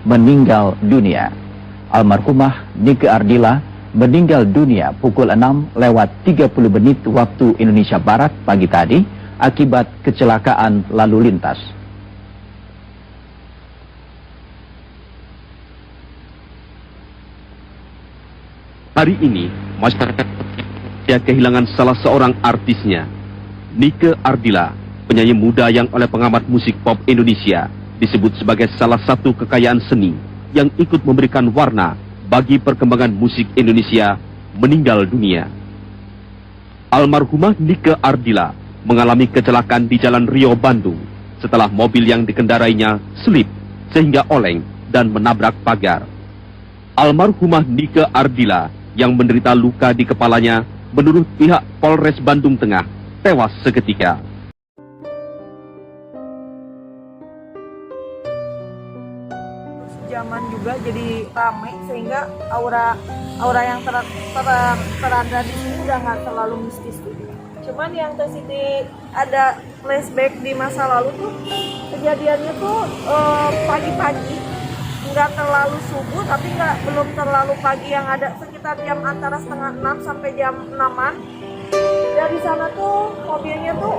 meninggal dunia. Almarhumah Nike Ardila meninggal dunia pukul 6:30 waktu Indonesia Barat pagi tadi akibat kecelakaan lalu lintas. Hari ini, masyarakat kehilangan salah seorang artisnya, Nike Ardila, penyanyi muda yang oleh pengamat musik pop Indonesia disebut sebagai salah satu kekayaan seni yang ikut memberikan warna bagi perkembangan musik Indonesia, meninggal dunia. Almarhumah Nike Ardila mengalami kecelakaan di Jalan Rio, Bandung setelah mobil yang dikendarainya selip sehingga oleng dan menabrak pagar. Almarhumah Nike Ardila yang menderita luka di kepalanya menurut pihak Polres Bandung Tengah tewas seketika. Zaman juga jadi ramai sehingga aura yang terada di sini udah nggak terlalu mistis tuh. Cuman yang tersiti ada flashback di masa lalu tuh kejadiannya tuh pagi-pagi, nggak terlalu subuh tapi belum terlalu pagi, yang ada sekitar jam antara setengah 6 sampai jam 6-an. Dari sana tuh mobilnya tuh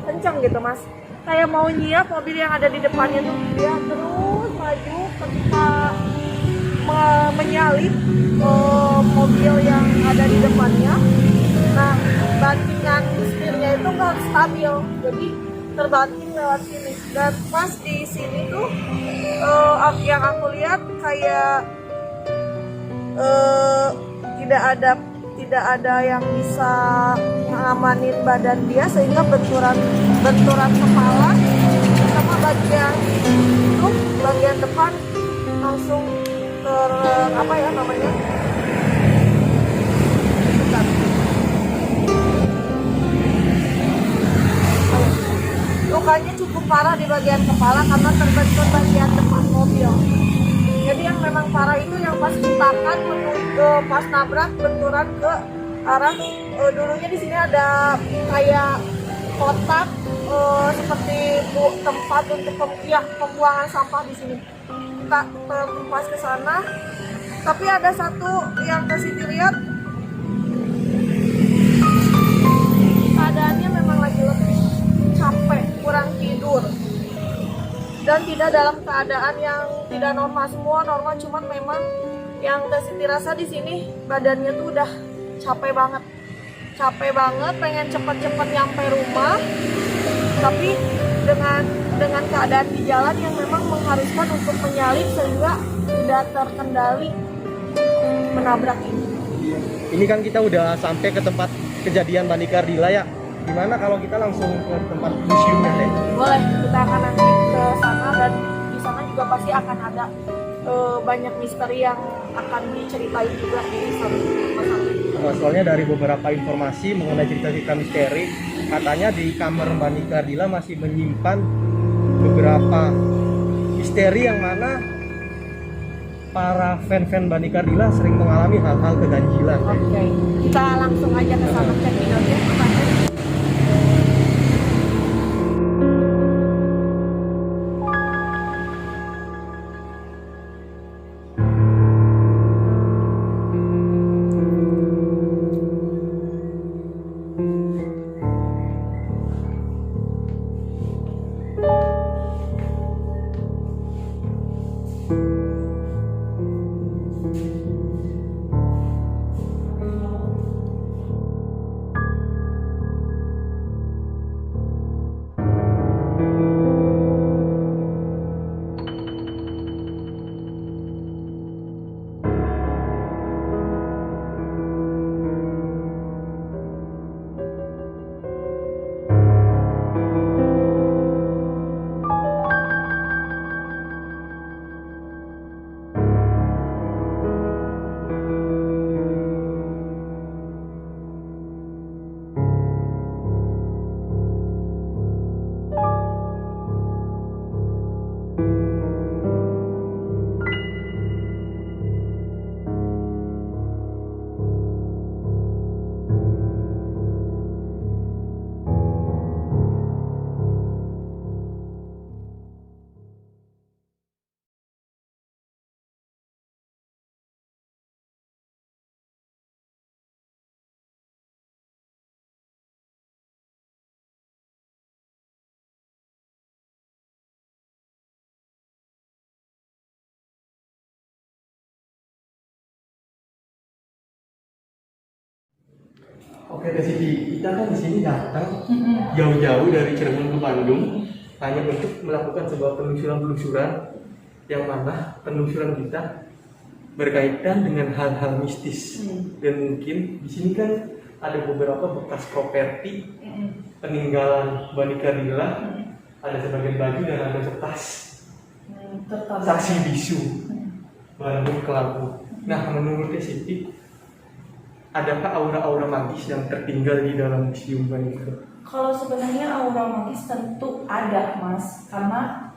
kenceng gitu mas, kayak mau nyiap mobil yang ada di depannya tuh, dia terus maju ketika menyalip mobil yang ada di depannya. Nah, bantingan setirnya itu nggak stabil, jadi terbanting lewat sini. Dan pas di sini tuh yang aku lihat kayak tidak ada yang bisa ngamanin badan dia, sehingga benturan kepala sama bagian depan langsung lukanya cukup parah di bagian kepala karena terbentur bagian depan mobil. Jadi yang memang parah itu yang pas ditakan pas nabrak benturan ke arah dulunya di sini ada kayak kotak seperti tempat untuk pembuangan sampah di sini. Kita terhempas ke sana. Tapi ada satu yang Siti lihat, keadaannya memang lagi letih, capek, kurang tidur, dan tidak dalam keadaan yang tidak normal. Semua normal, cuman memang yang Siti rasa di sini badannya tuh udah capek banget, pengen cepet-cepet nyampe rumah, tapi dengan keadaan di jalan yang memang mengharuskan untuk menyalip sehingga tidak terkendali menabrak ini. Ini kan kita udah sampai ke tempat kejadian Mbak Nike Ardila ya. Gimana kalau kita langsung ke tempat museumnya deh? Boleh, kita akan nanti ke sana, dan di sana juga pasti akan ada banyak misteri yang akan diceritain juga di sana. Soalnya dari beberapa informasi mengenai cerita-cerita misteri, katanya di kamar Mbak Nike Ardila masih menyimpan beberapa misteri yang mana para fan-fan Mbak Nike Ardila sering mengalami hal-hal keganjilan. Oke, kita langsung aja ke sana check-in aja. Oke, Siti, kita kan di sini datang jauh-jauh dari Cirebon ke Bandung hanya untuk melakukan sebuah penelusuran yang mana penelusuran kita berkaitan dengan hal-hal mistis. Dan mungkin di sini kan ada beberapa bekas properti peninggalan Bani Kardila, ada sebagian baju dan ada kertas saksi bisu Bandung Kelabu. Nah, menurut Siti, adakah aura-aura magis yang tertinggal di dalam museum Bani Kardila? Kalau sebenarnya aura magis tentu ada, Mas, karena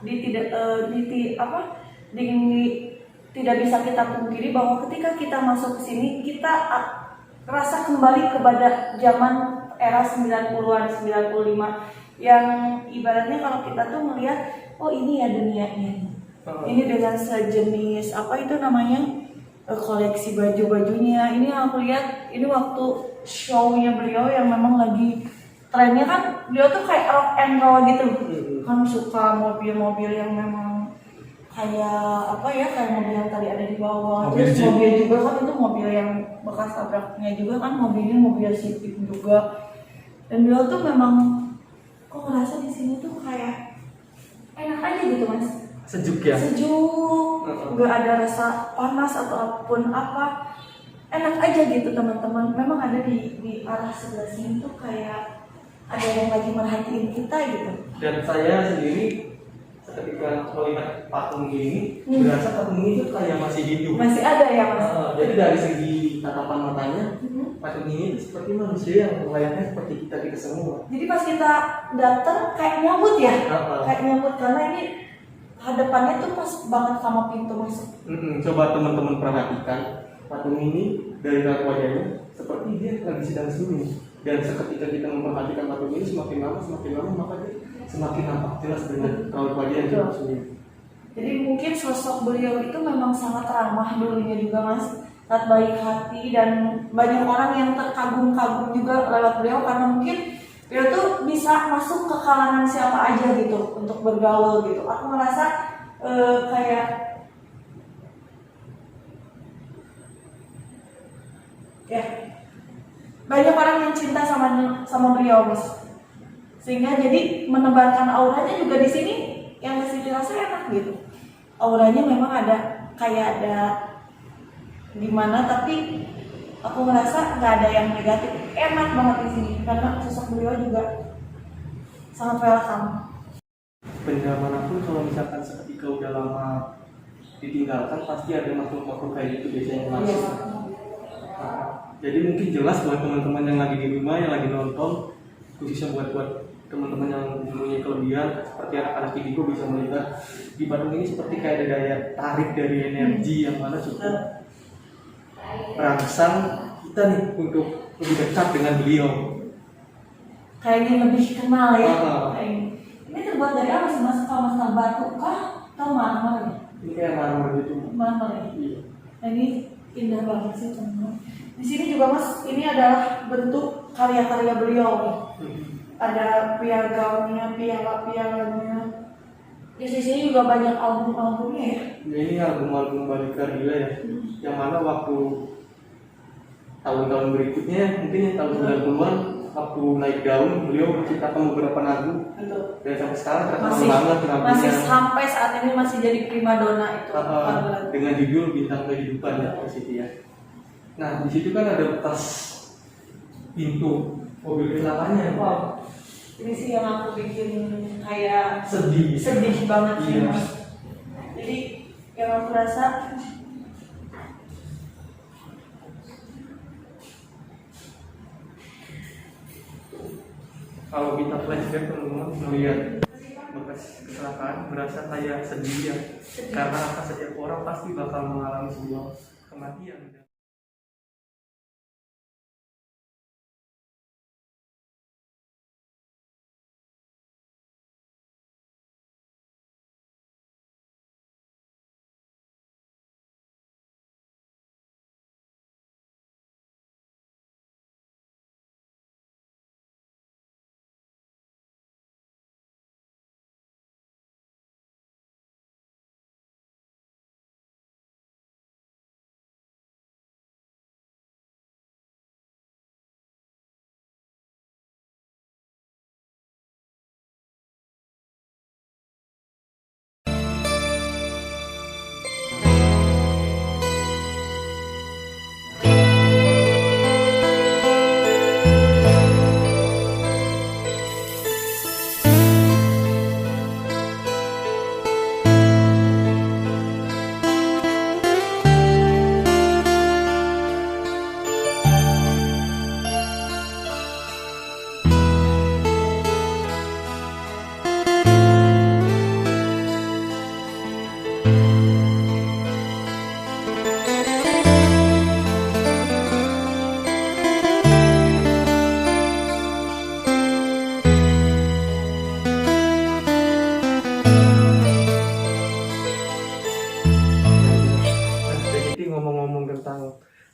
tidak bisa kita pungkiri bahwa ketika kita masuk ke sini kita rasa kembali kepada zaman era 90-an, 95 yang ibaratnya kalau kita tuh melihat, oh ini ya dunianya. Ini dengan sejenis apa itu namanya? Koleksi baju-bajunya. Ini aku lihat ini waktu show-nya beliau yang memang lagi trennya kan, beliau tuh kayak rock and roll gitu. Kan suka mobil-mobil yang memang kayak apa ya, kayak mobil yang tadi ada di bawah. Terus mobil juga kan itu mobil yang bekas tabraknya juga kan, mobilnya mobil Civic juga. Dan beliau tuh memang kok ngerasa di sini tuh kayak enak aja gitu, Mas. Sejuk ya? Sejuk, nggak ada rasa panas ataupun apa, enak aja gitu teman-teman. Memang ada di arah sebelah sini tuh kayak ada yang lagi merhatiin kita gitu. Dan saya sendiri ketika melihat patung ini, berasa patung ini tuh kayak masih hidup. Masih ada ya, Mas? Jadi dari segi tatapan matanya, patung ini seperti manusia yang layaknya seperti kita semua. Jadi pas kita datang kayak nyambut ya, kayak nyambut karena ini hadapannya tuh pas banget sama pintu masuk. Coba teman-teman perhatikan patung ini dari raut wajahnya seperti dia lagi sedang sunyi. Dan seketika kita memperhatikan patung ini semakin lama maka dia semakin nampak jelas dengan raut wajah yang sunyi. Jadi mungkin sosok beliau itu memang sangat ramah dulunya juga, Mas, sangat baik hati, dan banyak orang yang terkagum-kagum juga lewat beliau karena mungkin beliau tuh bisa masuk ke kalangan siapa aja gitu untuk bergaul gitu. Aku ngerasa kayak ya banyak orang yang cinta sama beliau, Mas, sehingga jadi menebarkan auranya juga di sini yang masih dirasa enak gitu. Auranya memang ada kayak ada gimana, tapi aku ngerasa nggak ada yang negatif, enak banget di sini karena sosok beliau juga sangat welcome. Benda manapun kalau misalkan seketika udah lama ditinggalkan pasti ada makhluk-makhluk kayak gitu biasanya yang masuk. Jadi mungkin jelas buat teman-teman yang lagi di rumah, yang lagi nonton, khususnya buat teman-teman yang mempunyai kelebihan seperti anak-anak indigo bisa melihat di patung ini seperti kayak ada daya tarik dari energi yang mana cukup merangsang kita nih untuk lebih dekat dengan beliau. Kayaknya lebih kenal ya. Ini terbuat dari apa sih, Mas? Kalau Mas, batu kah atau marmer ya? Ini kayak marmer gitu. Marmer ya. Iya. Nah, ini indah banget sih teman-teman. Di sini juga, Mas, ini adalah bentuk karya-karya beliau. Ada piagamnya, piala-pialanya. Di sini juga banyak album-albumnya ya. Ini album-album Bani Kardila ya. Yang mana waktu tahun-tahun berikutnya, mungkin yang tahun 90-an, waktu naik daun, beliau menciptakan beberapa lagu. Dan sampai sekarang terkenal banget lagunya. Masih sampai saat ini masih jadi primadona itu. Dengan judul Bintang Kehidupan ya, Siti ya. Nah, di situ kan ada bekas pintu mobil kecelakaannya. Wow. Ini sih yang aku bikin kayak sedih banget sih, iya. Mas. Jadi yang aku rasa kalau kita flashback teman-teman melihat bekas kecelakaan berasa kayak sedih ya. Karena apa, setiap orang pasti bakal mengalami sebuah kematian.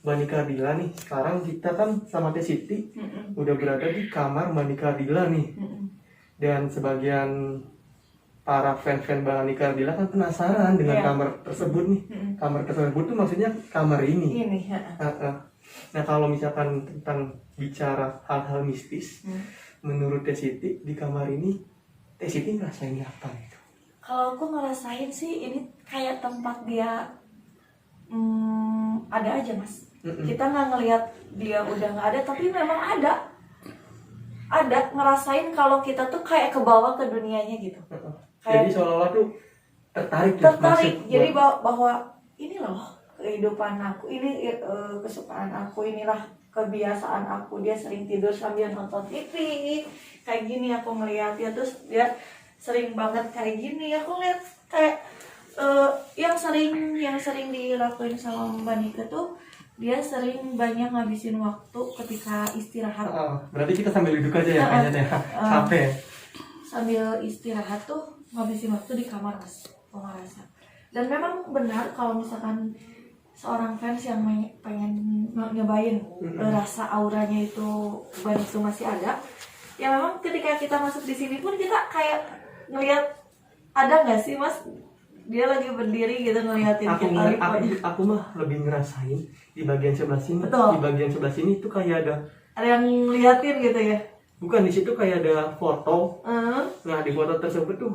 Mbak Nika Ardila nih, sekarang kita kan sama Teh Siti udah berada di kamar Mbak Nika Ardila nih. Dan sebagian para fan-fan Mbak Nika Ardila kan penasaran dengan kamar tersebut nih. Kamar tersebut tuh maksudnya kamar ini. Nah, kalau misalkan tentang bicara hal-hal mistis, menurut Teh Siti di kamar ini, Teh Siti ngerasain apa gitu? Kalau aku ngerasain sih ini kayak tempat dia ada aja mas. Kita nggak ngelihat dia udah nggak ada, tapi memang ada ngerasain kalau kita tuh kayak ke bawah ke dunianya gitu. Jadi seolah-olah tuh tertarik jadi bahwa ini loh kehidupan aku, ini kesukaan aku, inilah kebiasaan aku. Dia sering tidur sambil nonton TV kayak gini, aku ngeliat dia, terus dia sering banget kayak gini, aku lihat kayak yang sering dilakuin sama Mbak Nika tuh, dia sering banyak ngabisin waktu ketika istirahat. Berarti kita sambil duduk aja ya, kayaknya capek. Sambil istirahat tuh ngabisin waktu di kamar mas, aku ngerasa. Dan memang benar kalau misalkan seorang fans yang pengen nyobain rasa auranya itu banyak itu masih ada, ya memang ketika kita masuk di sini pun kita kayak ngelihat ada nggak sih mas, dia lagi berdiri gitu ngeliatin aku mah lebih ngerasain di bagian sebelah sini. Betul. Di bagian sebelah sini itu kayak ada yang ngeliatin gitu ya. Bukan, di situ kayak ada foto. Nah, di foto tersebut tuh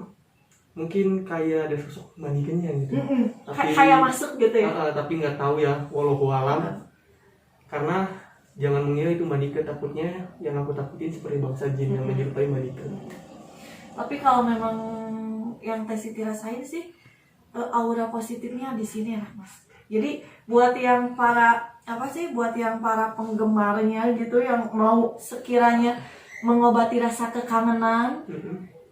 mungkin kayak ada sosok mannequin-nya gitu. Tapi, kayak masuk gitu ya. Tapi nggak tahu ya, wallahu alam. Karena jangan mengira itu mannequin, takutnya yang aku takutin seperti bangsa jin yang menyerupai mannequin. Tapi kalau memang yang Teh Siti rasain sih aura positifnya di sini ya mas. Jadi buat yang para penggemarnya gitu yang mau sekiranya mengobati rasa kekangenan,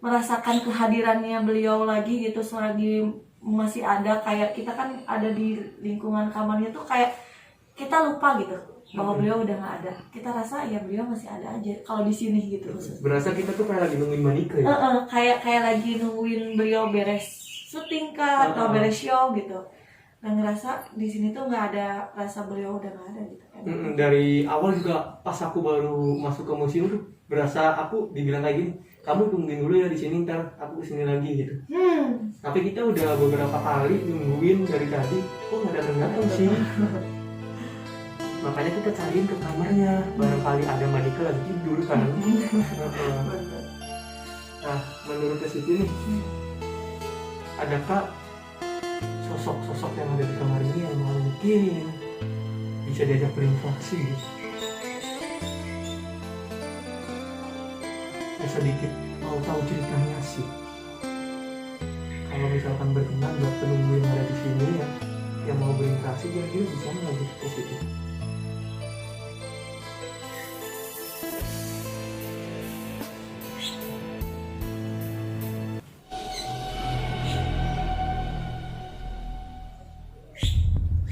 merasakan kehadirannya beliau lagi gitu selagi masih ada, kayak kita kan ada di lingkungan kamarnya tuh kayak kita lupa gitu bahwa beliau udah nggak ada. Kita rasa ya beliau masih ada aja kalau di sini gitu. Berasa kita tuh kayak lagi nungguin Manika ya. Kayak lagi nungguin beliau beres syuting kah atau beres show gitu. Dan ngerasa di sini tuh nggak ada rasa beliau udah nggak ada gitu. Dari awal juga pas aku baru masuk ke museum tuh berasa aku dibilang kayak gini, kamu tungguin dulu ya di sini, ntar aku kesini lagi gitu. Tapi kita udah beberapa kali nungguin dari tadi, kok nggak datang sih. Makanya kita cariin ke kamarnya, barangkali ada Manika lagi tidur kan. Nah, menurut Teh Siti nih, adakah sosok-sosok yang ada di kamar ini yang mungkin bisa diajak berinteraksi gitu? Ya sedikit mau tahu ceritanya sih. Kalau misalkan berkenan buat penunggu yang ada di sini ya, yang mau berinteraksi kira-kira bisa nggak gitu Teh Siti?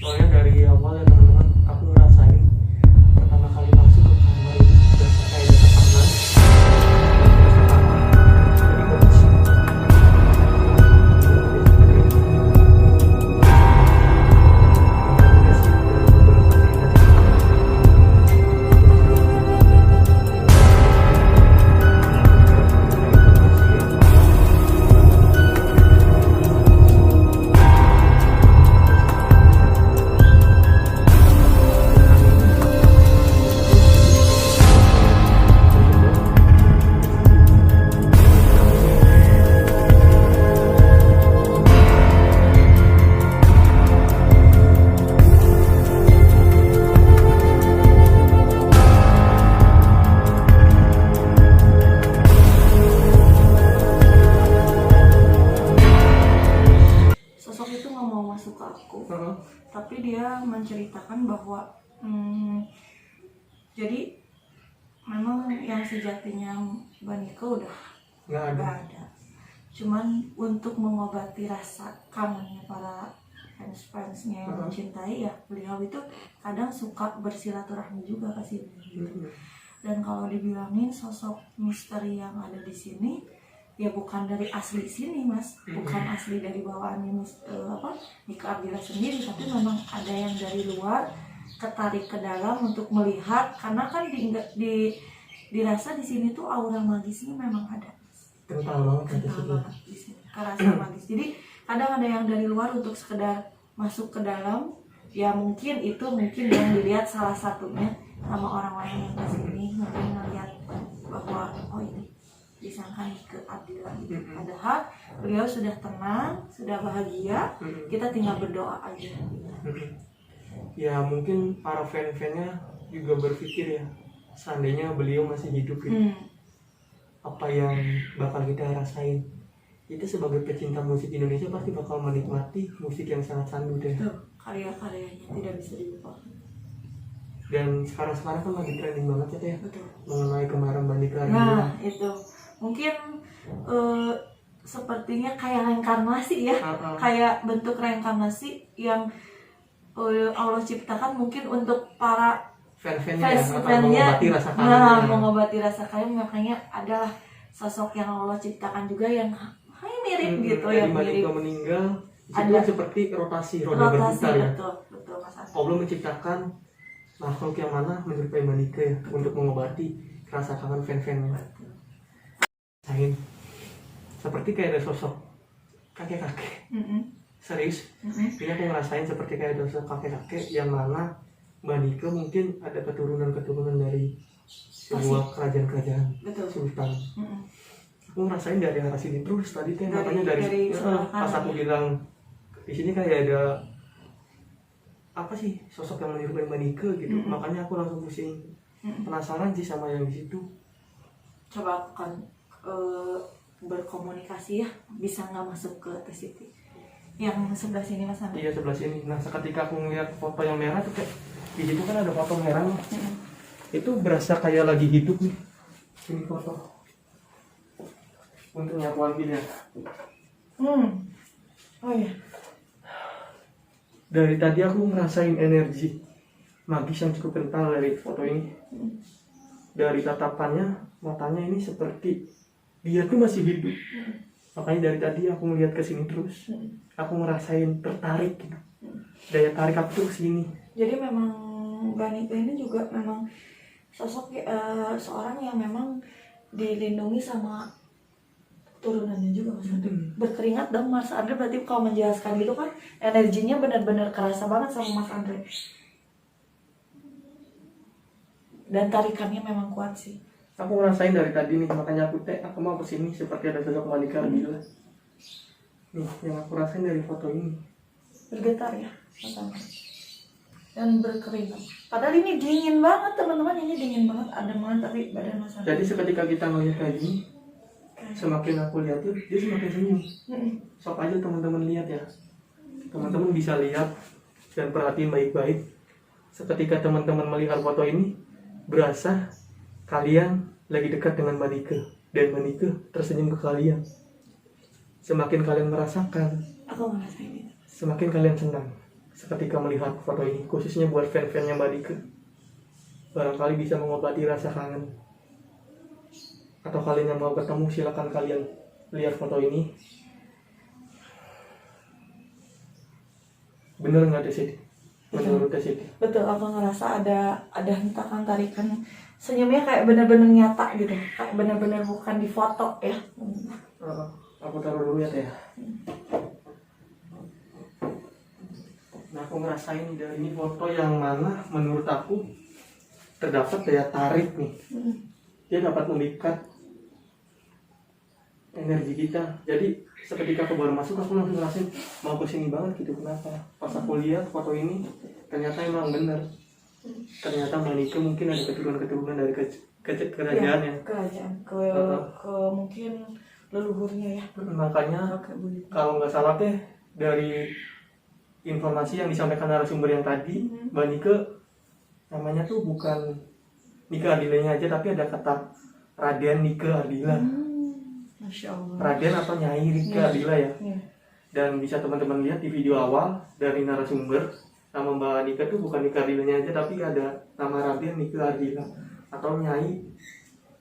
Soalnya dari awal ya teman-teman, aku ngerasain pertama kali masuk ke kamar ini berasa kayak ada tekanan. Jadi kondisi tapi dia menceritakan bahwa jadi memang yang sejatinya Mbak Nika udah nggak ada. Cuman untuk mengobati rasa kangennya para fans-fansnya yang mencintai ya, beliau itu kadang suka bersilaturahmi juga ke sini gitu. Dan kalau dibilangin sosok misteri yang ada di sini ya bukan dari asli sini mas, bukan asli dari bawaannya Nika Ardila sendiri, tapi memang ada yang dari luar ketarik ke dalam untuk melihat, karena kan dirasa di sini tuh aura magisnya memang ada. Kental banget Di sini kerasa magis. Jadi kadang ada yang dari luar untuk sekedar masuk ke dalam, ya mungkin yang dilihat salah satunya sama orang-orang yang kesini, mungkin ngelihat bahwa oh ini disangka Nike Ardila gitu. Padahal beliau sudah tenang, sudah bahagia, kita tinggal berdoa aja. Ya mungkin para fan-fannya juga berpikir ya, seandainya beliau masih hidup gitu, apa yang bakal kita rasain. Kita sebagai pecinta musik Indonesia pasti bakal menikmati musik yang sangat sandu deh. Karya-karyanya tidak bisa dilupakan. Dan sekarang kan lagi trending banget ya, Betul. mengenai kemarin Mbak Nika Ardila. Nah itu mungkin sepertinya kayak reinkarnasi ya, kayak bentuk reinkarnasi yang Allah ciptakan mungkin untuk para fan-fannya mengobati rasa kangen. Mengobati rasa kangen, makanya adalah sosok yang Allah ciptakan juga yang mirip gitu ya, Mbak Nika meninggal itu seperti rotasi roda berputar ya. Betul Mas Andre. Allah menciptakan makhluk yang mana menyerupai Mbak Nika ya, untuk mengobati rasa kangen fan-fannya. Seperti kayak ada sosok kakek-kakek. Serius, ini aku ngerasain seperti kayak ada sosok kakek-kakek yang mana Mbak Nika mungkin ada keturunan dari sebuah kerajaan-kerajaan sultan. Aku ngerasain dari arah sini terus tadi teh, makanya dari pas aku bilang di sini kayak ada apa sih sosok yang menyerupai Mbak Nika gitu, makanya aku langsung pusing, penasaran sih sama yang di situ. Coba aku kan berkomunikasi ya, bisa nggak masuk ke TCT yang sebelah sini Mas Andre? Iya sebelah sini. Nah seketika aku ngeliat foto yang merah tuh kayak di situ kan ada foto merah nih. Itu berasa kayak lagi hidup nih. Ini foto. Untungnya aku ambil ya. Oh iya. Dari tadi aku ngerasain energi magis yang cukup kental dari foto ini. Dari tatapannya, matanya ini seperti dia tuh masih hidup. Makanya dari tadi aku ngeliat ke sini terus. Aku ngerasain tertarik gitu. Daya tarik aku tuh kesini. Jadi memang Mbak Nika ini juga memang sosok seorang yang memang dilindungi sama turunannya juga Mas Andre. Berkeringat dong Mas Andre, berarti kalau menjelaskan gitu kan energinya benar-benar kerasa banget sama Mas Andre. Dan tarikannya memang kuat sih. Aku ngerasain dari tadi nih, makanya aku mau kesini seperti ada sosok Mbak Nika Ardila. Nih yang aku rasain dari foto ini. Bergetar ya Mas Andre. Dan berkeringat. Padahal ini dingin banget teman-teman, ini dingin banget, adem banget tapi badan Mas Andre. Jadi seketika kita ngeliat kayak gini, semakin aku lihat tuh dia semakin senyum. Sok aja teman-teman lihat ya, teman-teman bisa lihat dan perhatiin baik-baik. Seketika teman-teman melihat foto ini, berasa kalian lagi dekat dengan Mbak Nika dan Mbak Nika tersenyum ke kalian. Semakin kalian merasakan, aku ngerasain itu. Semakin kalian senang seketika melihat foto ini, khususnya buat fan-fannya Mbak Nika. Barangkali bisa mengobati rasa kangen. Atau kalian yang mau ketemu, silakan kalian lihat foto ini. Bener nggak Siti? Menurut Siti? Betul, aku ngerasa ada hentakan tarikan senyumnya kayak bener-bener nyata gitu, kayak bener-bener bukan di foto ya. Aku taruh dulu ya Teh. Nah aku ngerasain dari ini foto yang mana menurut aku terdapat daya tarik nih. Dia dapat memikat energi kita. Jadi seketika aku baru masuk, aku langsung ngerasain mau kesini banget gitu. Kenapa? Pas aku lihat foto ini, ternyata emang bener. Ternyata Mbak Nika mungkin ada keturunan dari kerajaan ya. Kerajaan ke mungkin leluhurnya ya. Makanya kalau nggak salah teh dari informasi yang disampaikan narasumber yang tadi, Mbak Nika namanya tuh bukan Nika Ardilanya aja, tapi ada kata Raden Nika Ardila. Masya Allah. Raden atau Nyai Nika Ardila ya. Dan bisa teman-teman lihat di video awal dari narasumber, nama Mbak Nika tuh bukan Nika Ardilanya aja, tapi ada nama Raden Nika Ardila atau Nyai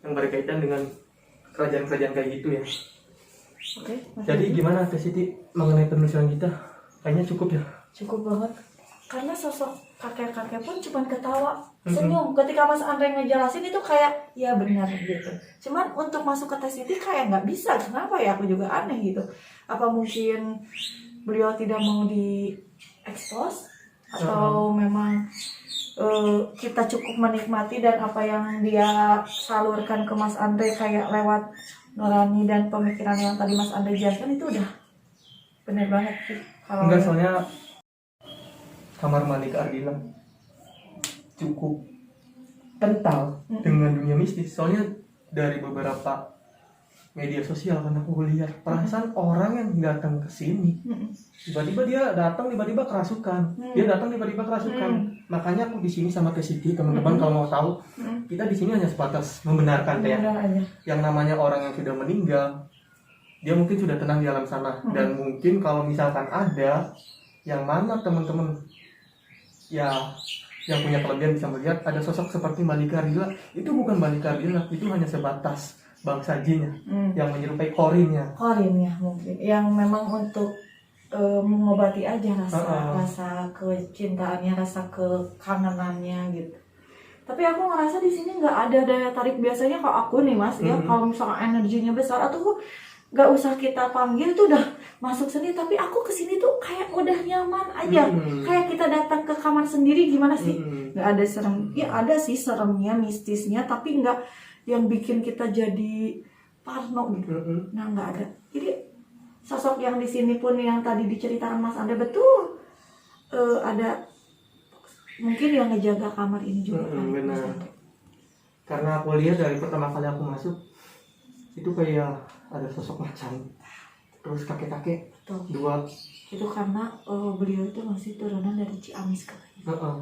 yang berkaitan dengan kerajaan-kerajaan kayak gitu ya. Jadi gimana Teh Siti mengenai penelusuran kita? Kayaknya cukup ya? Cukup banget. karena sosok kakek-kakek pun cuma ketawa senyum ketika Mas Andre ngejelasin itu kayak ya benar gitu. Cuman untuk masuk ke tes itu kayak nggak bisa. Kenapa ya, aku juga aneh gitu. Apa mungkin beliau tidak mau diekspos atau memang kita cukup menikmati dan apa yang dia salurkan ke Mas Andre kayak lewat nurani dan pemikiran yang tadi Mas Andre jelaskan itu udah benar banget sih. Kalau Enggak, soalnya kamar mandi Kak Ardila cukup kental dengan dunia mistis. Soalnya dari beberapa media sosial kan aku lihat perasaan orang yang datang ke sini tiba-tiba dia datang tiba-tiba kerasukan, dia datang tiba-tiba kerasukan. Makanya aku di sini sama Teh Siti, teman-teman kalau mau tahu, kita di sini hanya sebatas membenarkan ya. Yang namanya orang yang sudah meninggal, dia mungkin sudah tenang di alam sana. Dan mungkin kalau misalkan ada yang mana teman-teman ya yang punya kelebihan bisa melihat ada sosok seperti Malika Ardila, itu bukan Malika Ardila, itu hanya sebatas bangsa jinnya yang menyerupai korinnya mungkin yang memang untuk mengobati aja rasa kecintaannya, rasa kekangenannya gitu. Tapi aku ngerasa di sini nggak ada daya tarik. Biasanya kalau aku nih Mas ya, kalau misalnya energinya besar atau nggak usah kita panggil tuh udah masuk sendiri. Tapi aku kesini tuh kayak udah nyaman aja, kayak kita datang ke kamar sendiri. Gimana sih? Nggak ada serem, ya ada sih seremnya, mistisnya, tapi nggak yang bikin kita jadi parno gitu. Nah nggak ada. Jadi sosok yang di sini pun yang tadi diceritakan Mas Andre betul, ada mungkin yang ngejaga kamar ini juga kan. Benar. Karena aku lihat dari pertama kali aku masuk itu kayak ada sosok macan, terus kakek-kakek dua. Itu karena beliau itu masih turunan dari Ciamis kan.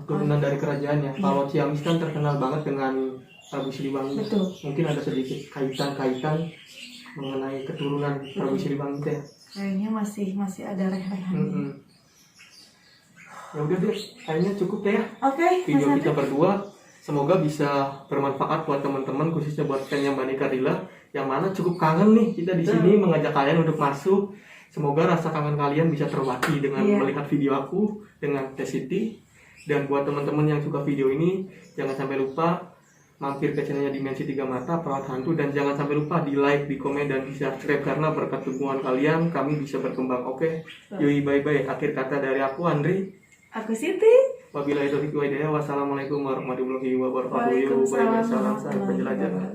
Turunan dari kerajaannya. Kalau Ciamis kan terkenal banget dengan Prabu Siliwangi. Betul. Mungkin ada sedikit kaitan mengenai keturunan Prabu Siliwangi ya. Kayaknya masih ada reh-rehan. Ya udah deh, kayaknya cukup ya. Oke, video kita berdua. Semoga bisa bermanfaat buat teman-teman, khususnya buat fansnya Malika Ardila yang mana cukup kangen nih kita di sini mengajak kalian untuk masuk. Semoga rasa kangen kalian bisa terwakili dengan melihat video aku dengan Teh Siti. Dan buat teman-teman yang suka video ini, jangan sampai lupa mampir ke channelnya Dimensi 3 Mata Perawat Hantu, dan jangan sampai lupa di like, di komen, dan di subscribe karena berkat dukungan kalian kami bisa berkembang. Oke, yoi, bye-bye. Akhir kata dari aku Andri, aku Siti. wabillahi taufiq wal hidayah. Wassalamualaikum warahmatullahi wabarakatuh. Bye-bye. Salam penjelajahan.